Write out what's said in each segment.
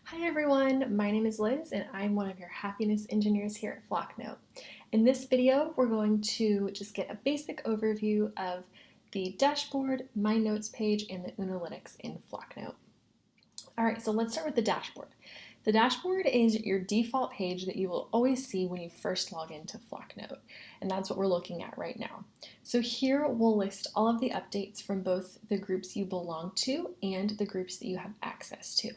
Hi everyone, my name is Liz and I'm one of your happiness engineers here at Flocknote. In this video, we're going to just get a basic overview of the dashboard, my notes page, and the Unolytics in Flocknote. All right, so let's start with the dashboard. The dashboard is your default page that you will always see when you first log into Flocknote, and that's what we're looking at right now. So here we'll list all of the updates from both the groups you belong to and the groups that you have access to.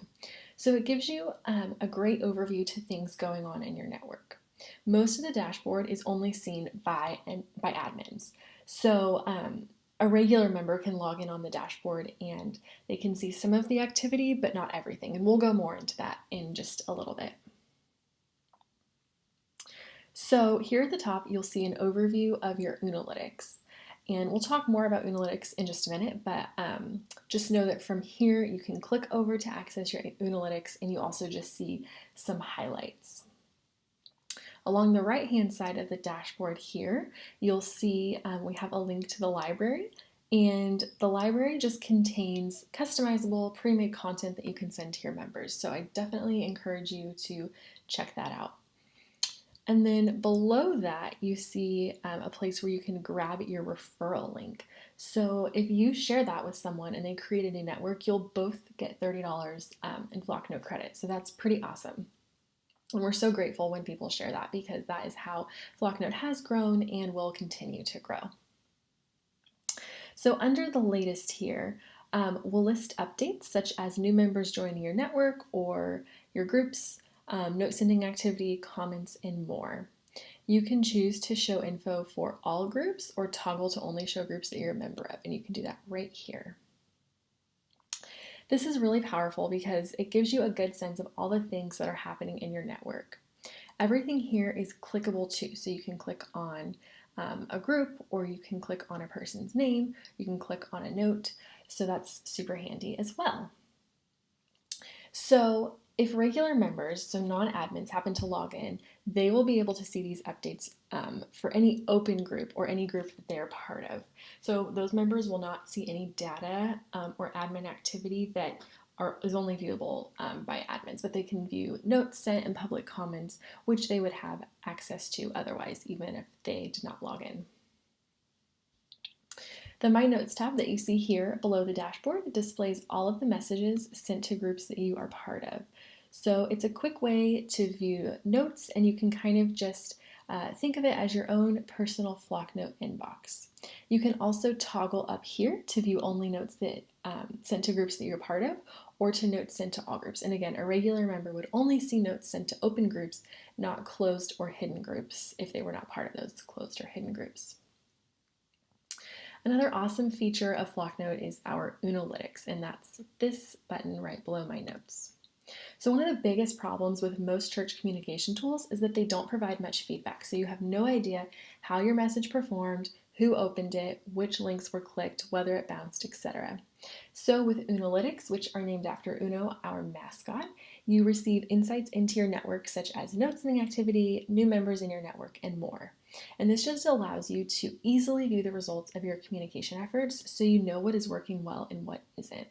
So it gives you a great overview to things going on in your network. Most of the dashboard is only seen by admins. So a regular member can log in on the dashboard and they can see some of the activity, but not everything. And we'll go more into that in just a little bit. So here at the top, you'll see an overview of your Unolytics. And we'll talk more about Unolytics in just a minute, but just know that from here you can click over to access your Unolytics and you also just see some highlights. Along the right-hand side of the dashboard here, you'll see we have a link to the library, and the library just contains customizable pre-made content that you can send to your members. So I definitely encourage you to check that out. And then below that, you see a place where you can grab your referral link. So if you share that with someone and they create a new network, you'll both get $30 in Flocknote credit. So that's pretty awesome. And we're so grateful when people share that because that is how Flocknote has grown and will continue to grow. So under the latest here, we'll list updates such as new members joining your network or your groups, note sending activity, comments, and more. You can choose to show info for all groups or toggle to only show groups that you're a member of, and you can do that right here. This is really powerful because it gives you a good sense of all the things that are happening in your network. Everything here is clickable too, so you can click on a group or you can click on a person's name, you can click on a note, so that's super handy as well. So if regular members, so non-admins, happen to log in, they will be able to see these updates for any open group or any group that they're part of. So those members will not see any data or admin activity that is only viewable by admins, but they can view notes sent and public comments, which they would have access to otherwise, even if they did not log in. The My Notes tab that you see here below the dashboard displays all of the messages sent to groups that you are part of. So it's a quick way to view notes, and you can kind of just think of it as your own personal Flocknote inbox. You can also toggle up here to view only notes that sent to groups that you're part of, or to notes sent to all groups. And again, a regular member would only see notes sent to open groups, not closed or hidden groups, if they were not part of those closed or hidden groups. Another awesome feature of Flocknote is our Unolytics, and that's this button right below my notes. So one of the biggest problems with most church communication tools is that they don't provide much feedback. So you have no idea how your message performed, who opened it, which links were clicked, whether it bounced, etc. So with Unolytics, which are named after Uno, our mascot, you receive insights into your network such as note sending activity, new members in your network, and more. And this just allows you to easily view the results of your communication efforts so you know what is working well and what isn't.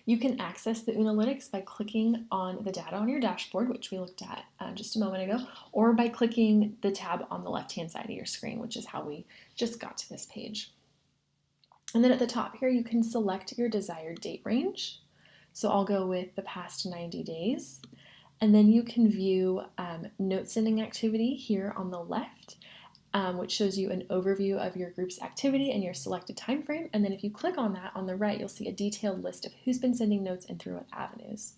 You can access the Unolytics by clicking on the data on your dashboard, which we looked at just a moment ago, or by clicking the tab on the left-hand side of your screen, which is how we just got to this page. And then at the top here, you can select your desired date range. So I'll go with the past 90 days. And then you can view note sending activity here on the left, which shows you an overview of your group's activity and your selected time frame. And then if you click on that on the right, you'll see a detailed list of who's been sending notes and through what avenues.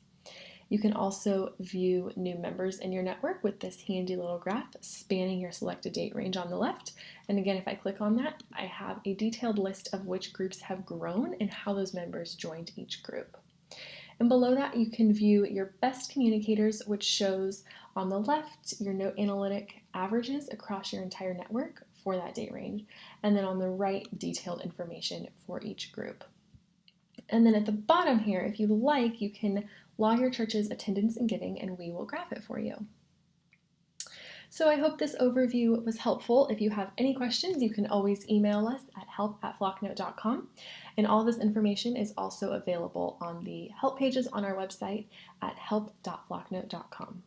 You can also view new members in your network with this handy little graph spanning your selected date range on the left. And again, if I click on that, I have a detailed list of which groups have grown and how those members joined each group. And below that, you can view your best communicators, which shows on the left your note analytic averages across your entire network for that date range, and then on the right, detailed information for each group. And then at the bottom here, if you like, you can log your church's attendance and giving, and we will graph it for you. So I hope this overview was helpful. If you have any questions, you can always email us at help@flocknote.com. And all this information is also available on the help pages on our website at help.flocknote.com.